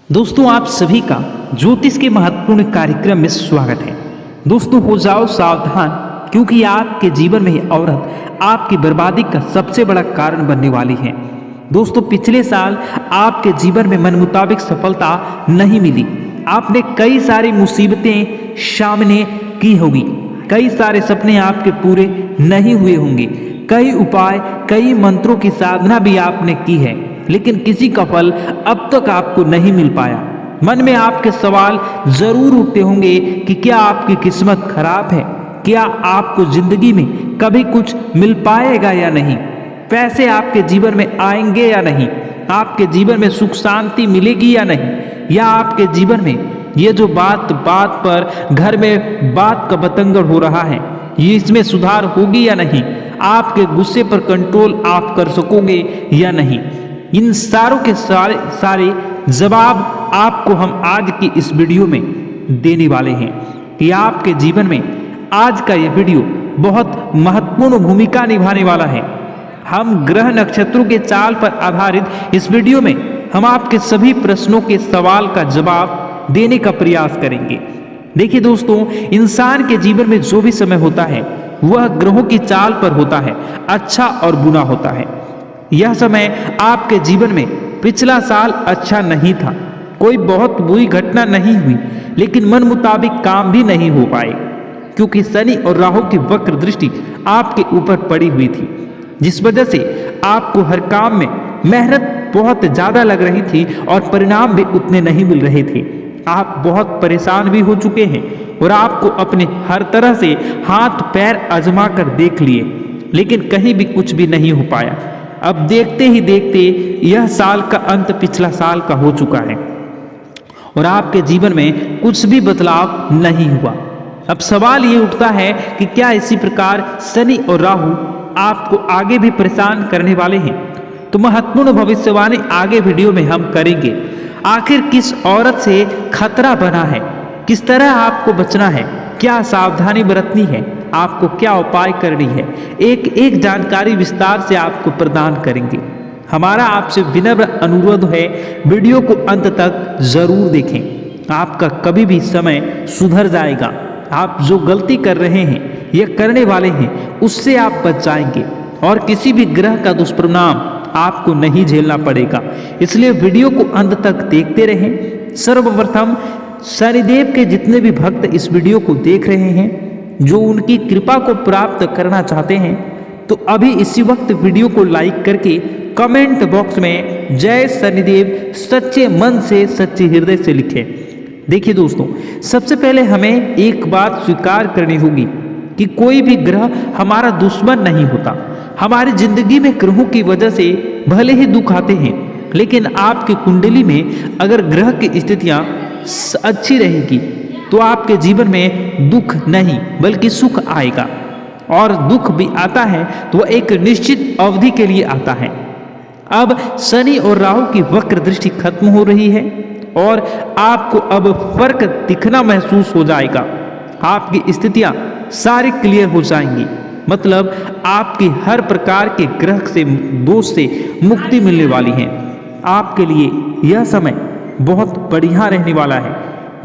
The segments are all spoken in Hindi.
दोस्तों आप सभी का ज्योतिष के महत्वपूर्ण कार्यक्रम में स्वागत है। दोस्तों हो जाओ सावधान, क्योंकि आपके जीवन में यह औरत आपकी बर्बादी का सबसे बड़ा कारण बनने वाली है। दोस्तों पिछले साल आपके जीवन में मन मुताबिक सफलता नहीं मिली। आपने कई सारी मुसीबतें सामने की होगी, कई सारे सपने आपके पूरे नहीं हुए होंगे, कई उपाय कई मंत्रों की साधना भी आपने की है, लेकिन किसी का फल अब तक आपको नहीं मिल पाया। मन में आपके सवाल जरूर उठते होंगे कि क्या आपकी किस्मत खराब है, क्या आपको जिंदगी में कभी कुछ मिल पाएगा या नहीं, पैसे आपके जीवन में आएंगे या नहीं, आपके जीवन में सुख शांति मिलेगी या नहीं, या आपके जीवन में ये जो बात बात पर घर में बात का बतंगड़ हो रहा है, ये इसमें सुधार होगी या नहीं, आपके गुस्से पर कंट्रोल आप कर सकोगे या नहीं। इन सारों के सारे जवाब आपको हम आज की इस वीडियो में देने वाले हैं कि आपके जीवन में आज का यह वीडियो बहुत महत्वपूर्ण भूमिका निभाने वाला है। हम ग्रह नक्षत्रों के चाल पर आधारित इस वीडियो में हम आपके सभी प्रश्नों के सवाल का जवाब देने का प्रयास करेंगे। देखिए दोस्तों, इंसान के जीवन में जो भी समय होता है वह ग्रहों की चाल पर होता है, अच्छा और बुरा होता है। यह समय आपके जीवन में पिछला साल अच्छा नहीं था, कोई बहुत बुरी घटना नहीं हुई, लेकिन मन मुताबिक काम भी नहीं हो पाए, क्योंकि शनि और राहु की वक्र दृष्टि आपके ऊपर पड़ी हुई थी, जिस वजह से आपको हर काम में मेहनत बहुत ज्यादा लग रही थी और परिणाम भी उतने नहीं मिल रहे थे। आप बहुत परेशान भी हो चुके हैं और आपको अपने हर तरह से हाथ पैर आजमा कर देख लिए, लेकिन कहीं भी कुछ भी नहीं हो पाया। अब देखते ही देखते यह साल का अंत पिछला साल का हो चुका है और आपके जीवन में कुछ भी बदलाव नहीं हुआ। अब सवाल ये उठता है कि क्या इसी प्रकार शनि और राहु आपको आगे भी परेशान करने वाले हैं? तो महत्वपूर्ण भविष्यवाणी आगे वीडियो में हम करेंगे। आखिर किस औरत से खतरा बना है, किस तरह आपको बचना है, क्या सावधानी बरतनी है, आपको क्या उपाय करनी है, एक एक जानकारी विस्तार से आपको प्रदान करेंगे। हमारा आपसे विनम्र अनुरोध है, वीडियो को अंत तक जरूर देखें। आपका कभी भी समय सुधर जाएगा। आप जो गलती कर रहे हैं या करने वाले हैं उससे आप बच जाएंगे और किसी भी ग्रह का दुष्परिणाम आपको नहीं झेलना पड़ेगा। इसलिए वीडियो को अंत तक देखते रहें। सर्वप्रथम शनिदेव के जितने भी भक्त इस वीडियो को देख रहे हैं, जो उनकी कृपा को प्राप्त करना चाहते हैं, तो अभी इसी वक्त वीडियो को लाइक करके कमेंट बॉक्स में जय शनिदेव सच्चे मन से सच्चे हृदय से लिखें। देखिए दोस्तों, सबसे पहले हमें एक बात स्वीकार करनी होगी कि कोई भी ग्रह हमारा दुश्मन नहीं होता। हमारी जिंदगी में ग्रहों की वजह से भले ही दुख आते हैं, लेकिन आपकी कुंडली में अगर ग्रह की स्थितियां अच्छी रहेगी तो आपके जीवन में दुख नहीं बल्कि सुख आएगा। और दुख भी आता है तो वह एक निश्चित अवधि के लिए आता है। अब शनि और राहु की वक्र दृष्टि खत्म हो रही है और आपको अब फर्क दिखना महसूस हो जाएगा। आपकी स्थितियां सारी क्लियर हो जाएंगी, मतलब आपकी हर प्रकार के ग्रह से दोष से मुक्ति मिलने वाली है। आपके लिए यह समय बहुत बढ़िया रहने वाला है।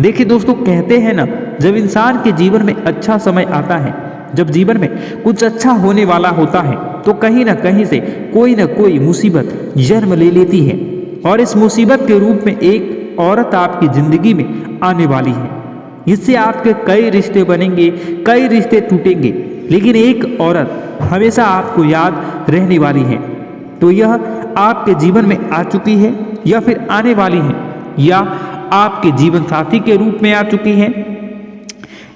देखिए दोस्तों, कहते हैं ना, जब इंसान के जीवन में अच्छा समय आता है, जब जीवन में कुछ अच्छा होने वाला होता है, तो कहीं ना कहीं से कोई ना कोई मुसीबत जन्म ले लेती है और इस मुसीबत के रूप में एक औरत आपकी जिंदगी में आने वाली है। इससे आपके कई रिश्ते बनेंगे, कई रिश्ते टूटेंगे, लेकिन एक औरत हमेशा आपको याद रहने वाली है। तो यह आपके जीवन में आ चुकी है या फिर आने वाली है, या आपके जीवन साथी के रूप में आ चुकी है,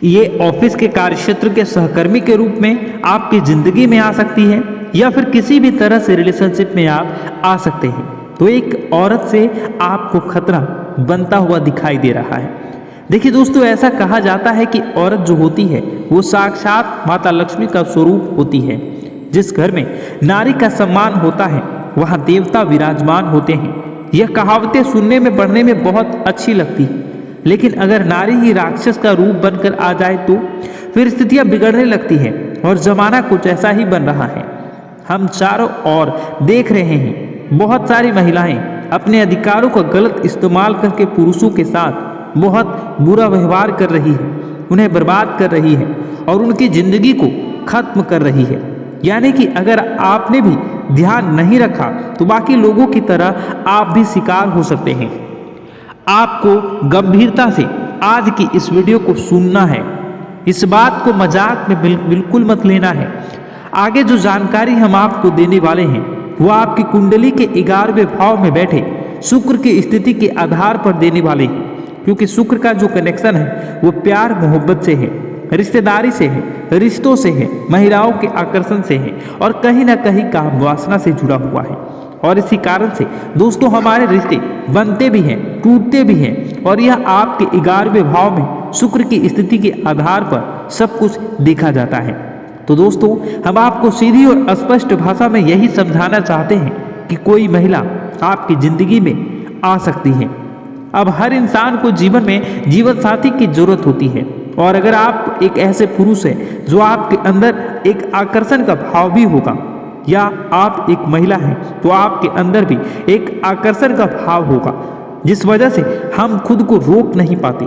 ये ऑफिस के कार्यक्षेत्र के सहकर्मी के रूप में आपकी जिंदगी में आ सकती है, या फिर किसी भी तरह से रिलेशनशिप में आप आ सकते हैं। तो एक औरत से आपको खतरा बनता हुआ दिखाई दे रहा है। देखिए दोस्तों, ऐसा कहा जाता है कि औरत जो होती है वो साक्षात माता लक्ष्मी का स्वरूप होती है। जिस घर में नारी का सम्मान होता है वहाँ देवता विराजमान होते हैं। यह कहावतें सुनने में पढ़ने में बहुत अच्छी लगती है, लेकिन अगर नारी ही राक्षस का रूप बनकर आ जाए तो फिर स्थितियां बिगड़ने लगती हैं और जमाना कुछ ऐसा ही बन रहा है। हम चारों ओर देख रहे हैं, बहुत सारी महिलाएं अपने अधिकारों का गलत इस्तेमाल करके पुरुषों के साथ बहुत बुरा व्यवहार कर रही है, उन्हें बर्बाद कर रही है और उनकी जिंदगी को खत्म कर रही है। यानी कि अगर आपने भी ध्यान नहीं रखा तो बाकी लोगों की तरह आप भी शिकार हो सकते हैं। आपको गंभीरता से आज की इस वीडियो को सुनना है, इस बात को मजाक में बिल्कुल मत लेना है। आगे जो जानकारी हम आपको देने वाले हैं वो आपकी कुंडली के 11वें भाव में बैठे शुक्र की स्थिति के आधार पर देने वाले हैं, क्योंकि शुक्र का जो कनेक्शन है वो प्यार मोहब्बत से है, रिश्तेदारी से है, रिश्तों से है, महिलाओं के आकर्षण से है और कहीं ना कहीं काम वासना से जुड़ा हुआ है। और इसी कारण से दोस्तों हमारे रिश्ते बनते भी हैं, टूटते भी हैं और यह आपके 11वें भाव में शुक्र की स्थिति के आधार पर सब कुछ देखा जाता है। तो दोस्तों हम आपको सीधी और स्पष्ट भाषा में यही समझाना चाहते हैं कि कोई महिला आपकी जिंदगी में आ सकती है। अब हर इंसान को जीवन में जीवन साथी की जरूरत होती है और अगर आप एक ऐसे पुरुष हैं जो आपके अंदर एक आकर्षण का भाव भी होगा या आप एक महिला हैं तो आपके अंदर भी एक आकर्षण का भाव होगा, जिस वजह से हम खुद को रोक नहीं पाते।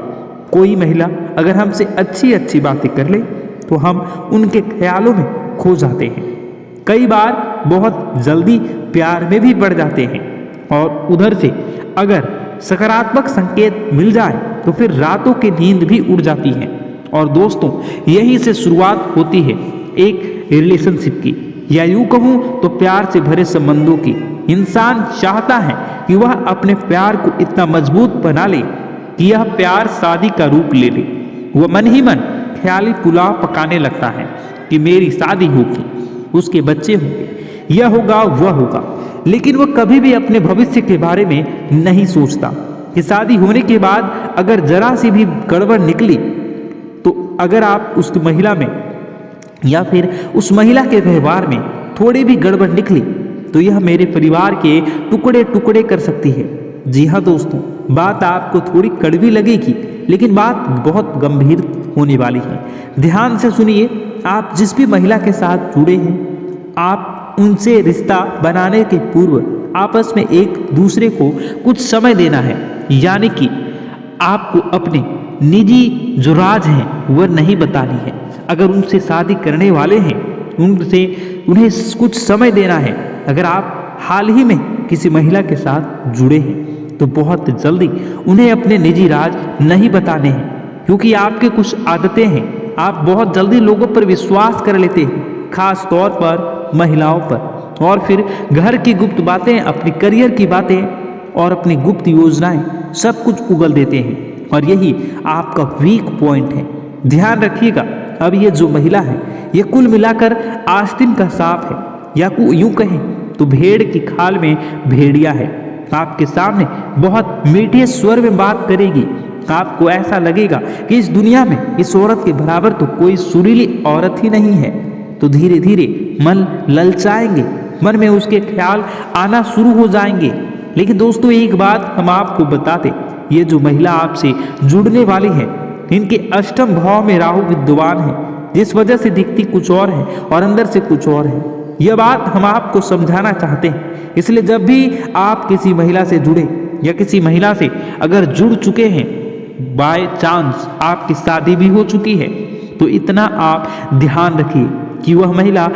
कोई महिला अगर हमसे अच्छी अच्छी बातें कर ले तो हम उनके ख्यालों में खो जाते हैं, कई बार बहुत जल्दी प्यार में भी बढ़ जाते हैं और उधर से अगर सकारात्मक संकेत मिल जाए तो फिर रातों की नींद भी उड़ जाती है। और दोस्तों यहीं से शुरुआत होती है एक रिलेशनशिप की, या यूं कहूं तो प्यार से भरे संबंधों की। इंसान चाहता है कि वह अपने प्यार को इतना मजबूत बना ले कि यह प्यार शादी का रूप ले ले। वह मन ही मन ख्याली पुलाव पकाने लगता है कि मेरी शादी होगी, उसके बच्चे होंगे, यह होगा वह होगा, लेकिन वह कभी भी अपने भविष्य के बारे में नहीं सोचता कि शादी होने के बाद अगर जरा सी भी गड़बड़ निकली तो अगर आप उस महिला में या फिर उस महिला के व्यवहार में थोड़ी भी गड़बड़ निकली तो यह मेरे परिवार के टुकड़े टुकड़े कर सकती है। जी हाँ दोस्तों, बात आपको थोड़ी कड़वी लगेगी लेकिन बात बहुत गंभीर होने वाली है। ध्यान से सुनिए, आप जिस भी महिला के साथ जुड़े हैं आप उनसे रिश्ता बनाने के पूर्व आपस में एक दूसरे को कुछ समय देना है, यानी कि आपको अपने निजी जो राज हैं वह नहीं बतानी है। अगर उनसे शादी करने वाले हैं उन्हें कुछ समय देना है। अगर आप हाल ही में किसी महिला के साथ जुड़े हैं तो बहुत जल्दी उन्हें अपने निजी राज नहीं बताने हैं, क्योंकि आपके कुछ आदतें हैं, आप बहुत जल्दी लोगों पर विश्वास कर लेते हैं, खास तौर पर महिलाओं पर, और फिर घर की गुप्त बातें, अपनी करियर की बातें और अपनी गुप्त योजनाएं सब कुछ उगल देते हैं और यही आपका वीक पॉइंट है। ध्यान रखिएगा, अब ये जो महिला है ये कुल मिलाकर आस्तीन का सांप है, या यूं कहें तो भेड़ की खाल में भेड़िया है। आपके सामने बहुत मीठे स्वर में बात करेगी, आपको ऐसा लगेगा कि इस दुनिया में इस औरत के बराबर तो कोई सुरीली औरत ही नहीं है। तो धीरे धीरे मन ललचाएंगे, मन में उसके ख्याल आना शुरू हो जाएंगे। लेकिन दोस्तों एक बात हम आपको बताते, ये जो महिला आपसे जुड़ने वाली है इनके अष्टम भाव में राहु विद्यमान है, जिस वजह से दिखती कुछ और है और अंदर से कुछ और है। यह बात हम आपको समझाना चाहते हैं। इसलिए जब भी आप किसी महिला से जुड़े या किसी महिला से अगर जुड़ चुके हैं, बाय चांस आपकी शादी भी हो चुकी है, तो इतना आप ध्यान रखिए कि वह महिला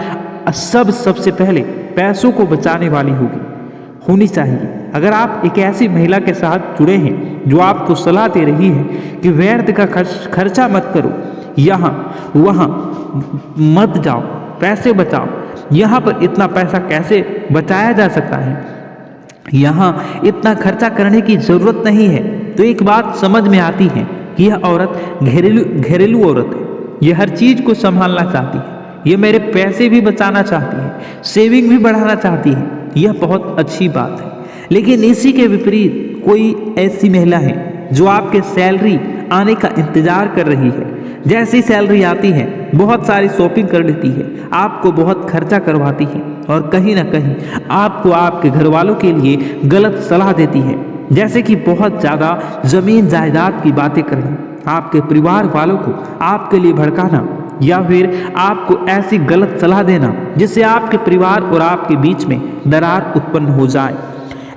सबसे पहले पैसों को बचाने वाली होनी चाहिए। अगर आप एक ऐसी महिला के साथ जुड़े हैं जो आपको सलाह दे रही है कि व्यर्थ का खर्चा मत करो, यहाँ वहाँ मत जाओ, पैसे बचाओ, यहाँ पर इतना पैसा कैसे बचाया जा सकता है, यहाँ इतना खर्चा करने की ज़रूरत नहीं है, तो एक बात समझ में आती है कि यह औरत घरेलू औरत है। यह हर चीज़ को संभालना चाहती है, यह मेरे पैसे भी बचाना चाहती है, सेविंग भी बढ़ाना चाहती है। यह बहुत अच्छी बात है। लेकिन इसी के विपरीत कोई ऐसी महिला है जो आपके सैलरी आने का इंतजार कर रही है। जैसी सैलरी आती है बहुत सारी शॉपिंग कर लेती है, आपको बहुत खर्चा करवाती है और कहीं ना कहीं आपको आपके घर वालों के लिए गलत सलाह देती है, जैसे कि बहुत ज़्यादा ज़मीन जायदाद की बातें करना, आपके परिवार वालों को आपके लिए भड़काना या फिर आपको ऐसी गलत सलाह देना जिससे आपके परिवार और आपके बीच में दरार उत्पन्न हो जाए।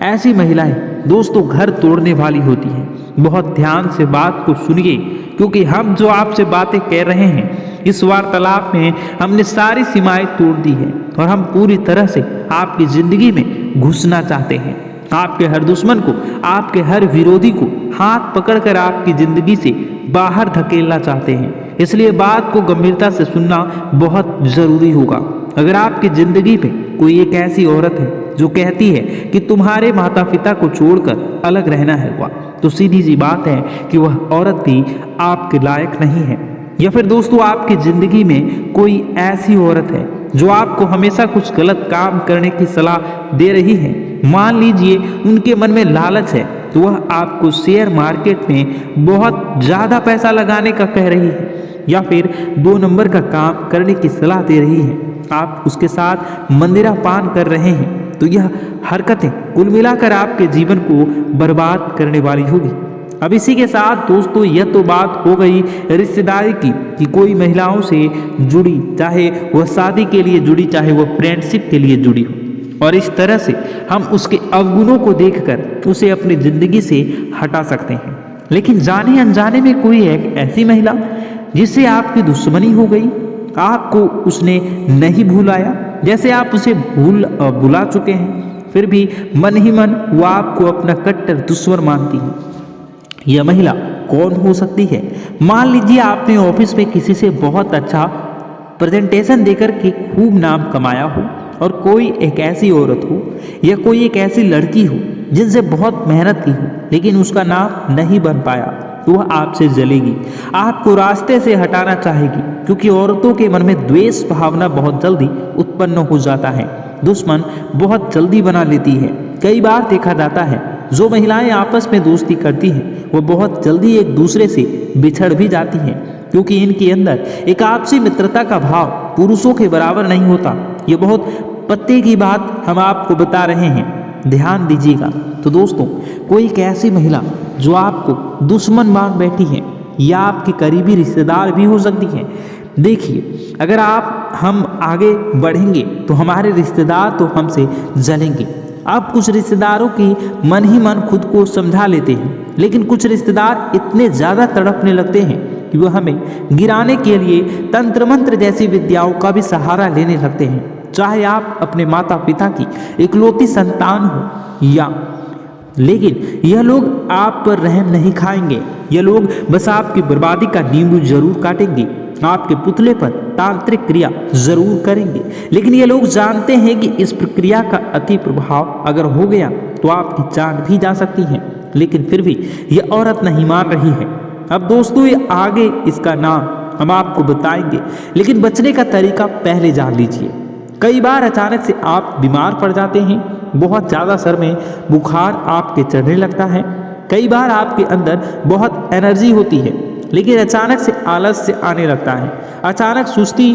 ऐसी महिलाएं दोस्तों घर तोड़ने वाली होती हैं। बहुत ध्यान से बात को सुनिए, क्योंकि हम जो आपसे बातें कह रहे हैं इस वार्तालाप में हमने सारी सीमाएं तोड़ दी है और हम पूरी तरह से आपकी जिंदगी में घुसना चाहते हैं। आपके हर दुश्मन को, आपके हर विरोधी को हाथ पकड़कर आपकी जिंदगी से बाहर धकेलना चाहते हैं। इसलिए बात को गंभीरता से सुनना बहुत जरूरी होगा। अगर आपकी जिंदगी में कोई एक ऐसी औरत है जो कहती है कि तुम्हारे माता पिता को छोड़कर अलग रहना है हुआ, तो सीधी सी बात है कि वह औरत भी आपके लायक नहीं है। या फिर दोस्तों आपकी जिंदगी में कोई ऐसी औरत है जो आपको हमेशा कुछ गलत काम करने की सलाह दे रही है। मान लीजिए उनके मन में लालच है तो वह आपको शेयर मार्केट में बहुत ज़्यादा पैसा लगाने का कह रही है, या फिर 2 नंबर का काम करने की सलाह दे रही है। आप उसके साथ मंदिरा पान कर रहे हैं, तो यह हरकतें कुल मिलाकर आपके जीवन को बर्बाद करने वाली होगी। अब इसी के साथ दोस्तों यह तो बात हो गई रिश्तेदारी की कि कोई महिलाओं से जुड़ी, चाहे वह शादी के लिए जुड़ी, चाहे वह फ्रेंडशिप के लिए जुड़ी हो, और इस तरह से हम उसके अवगुणों को देखकर उसे अपनी जिंदगी से हटा सकते हैं। लेकिन जाने अनजाने में कोई एक ऐसी महिला जिससे आपकी दुश्मनी हो गई, आपको उसने नहीं भुलाया, जैसे आप उसे बुला चुके हैं, फिर भी मन ही मन वो आपको अपना कट्टर दुश्मन मानती है। यह महिला कौन हो सकती है? मान लीजिए आपने ऑफिस में किसी से बहुत अच्छा प्रेजेंटेशन देकर के खूब नाम कमाया हो, और कोई एक ऐसी औरत हो या कोई एक ऐसी लड़की हो जिनसे बहुत मेहनत की हो लेकिन उसका नाम नहीं बन पाया, तो वह आपसे जलेगी, आपको रास्ते से हटाना चाहेगी, क्योंकि औरतों के मन में द्वेष भावना बहुत जल्दी उत्पन्न हो जाता है। दुश्मन बहुत जल्दी बना लेती है। कई बार देखा जाता है जो महिलाएं आपस में दोस्ती करती हैं वो बहुत जल्दी एक दूसरे से बिछड़ भी जाती हैं, क्योंकि इनके अंदर एक आपसी मित्रता का भाव पुरुषों के बराबर नहीं होता। ये बहुत पते की बात हम आपको बता रहे हैं, ध्यान दीजिएगा। तो दोस्तों कोई एक ऐसी महिला जो आपको दुश्मन मान बैठी है या आपकी करीबी रिश्तेदार भी हो सकती है। देखिए अगर हम आगे बढ़ेंगे तो हमारे रिश्तेदार तो हमसे जलेंगे। अब कुछ रिश्तेदारों की मन ही मन खुद को समझा लेते हैं, लेकिन कुछ रिश्तेदार इतने ज़्यादा तड़पने लगते हैं कि वह हमें गिराने के लिए तंत्र मंत्र जैसी विद्याओं का भी सहारा लेने लगते हैं। चाहे आप अपने माता पिता की इकलौती संतान हो या, लेकिन यह लोग आप पर रहम नहीं खाएंगे। यह लोग बस आपकी बर्बादी का नींबू जरूर काटेंगे, आपके पुतले पर तांत्रिक क्रिया जरूर करेंगे, लेकिन ये लोग जानते हैं कि इस प्रक्रिया का अति प्रभाव अगर हो गया तो आपकी जान भी जा सकती है। लेकिन फिर भी यह औरत नहीं मान रही है। अब दोस्तों ये आगे इसका नाम हम आपको बताएंगे, लेकिन बचने का तरीका पहले जान लीजिए। कई बार अचानक से आप बीमार पड़ जाते हैं, बहुत ज़्यादा सर में बुखार आपके चढ़ने लगता है। कई बार आपके अंदर बहुत एनर्जी होती है, लेकिन अचानक से आलस से आने लगता है, अचानक सुस्ती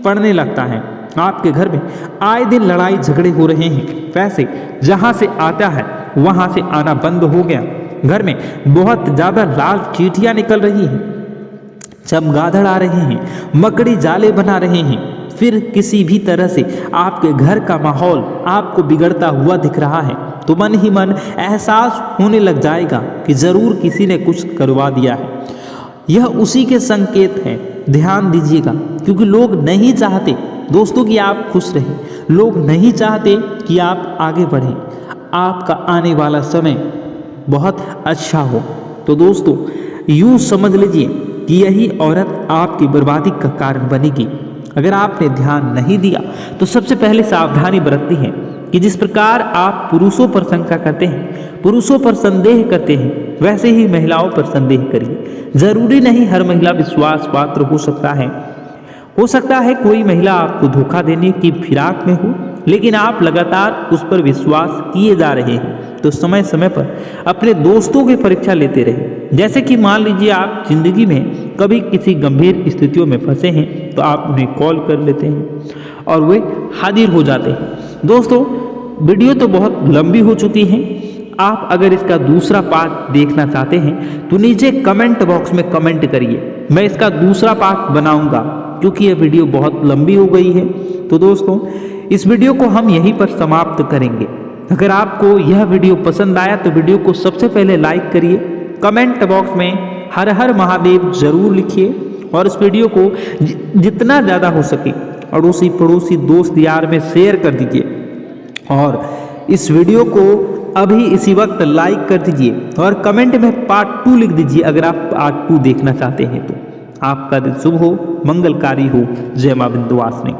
पड़ने लगता है। आपके घर में आए दिन लड़ाई झगड़े हो रहे हैं, पैसे जहाँ से आता है वहाँ से आना बंद हो गया, घर में बहुत ज़्यादा लाल चींटियाँ निकल रही हैं, चमगादड़ आ रहे हैं, मकड़ी जाले बना रहे हैं, फिर किसी भी तरह से आपके घर का माहौल आपको बिगड़ता हुआ दिख रहा है, तो मन ही मन एहसास होने लग जाएगा कि ज़रूर किसी ने कुछ करवा दिया है। यह उसी के संकेत हैं, ध्यान दीजिएगा, क्योंकि लोग नहीं चाहते दोस्तों कि आप खुश रहें, लोग नहीं चाहते कि आप आगे बढ़ें, आपका आने वाला समय बहुत अच्छा हो। तो दोस्तों यूँ समझ लीजिए कि यही औरत आपकी बर्बादी का कारण बनेगी। अगर आपने ध्यान नहीं दिया तो सबसे पहले सावधानी बरतनी है कि जिस प्रकार आप पुरुषों पर शंका करते हैं, पुरुषों पर संदेह करते हैं, वैसे ही महिलाओं पर संदेह करिए। जरूरी नहीं हर महिला विश्वास पात्र हो सकता है कोई महिला आपको धोखा देने की फिराक में हो, लेकिन आप लगातार उस पर विश्वास किए जा रहे हैं, तो समय समय पर अपने दोस्तों की परीक्षा लेते रहे। जैसे कि मान लीजिए आप जिंदगी में कभी किसी गंभीर स्थितियों में फंसे हैं तो आप उन्हें कॉल कर लेते हैं और वे हाजिर हो जाते हैं। दोस्तों वीडियो तो बहुत लंबी हो चुकी है, आप अगर इसका दूसरा पार्ट देखना चाहते हैं तो नीचे कमेंट बॉक्स में कमेंट करिए, मैं इसका दूसरा पार्ट बनाऊंगा, क्योंकि यह वीडियो बहुत लंबी हो गई है। तो दोस्तों इस वीडियो को हम यहीं पर समाप्त करेंगे। अगर आपको यह वीडियो पसंद आया तो वीडियो को सबसे पहले लाइक करिए, कमेंट बॉक्स में हर हर महादेव जरूर लिखिए और इस वीडियो को जितना ज़्यादा हो सके अड़ोसी पड़ोसी दोस्त यार में शेयर कर दीजिए और इस वीडियो को अभी इसी वक्त लाइक कर दीजिए और कमेंट में पार्ट 2 लिख दीजिए अगर आप पार्ट 2 देखना चाहते हैं तो। आपका दिन शुभ हो, मंगलकारी हो। जय मां विंध्यवासिनी।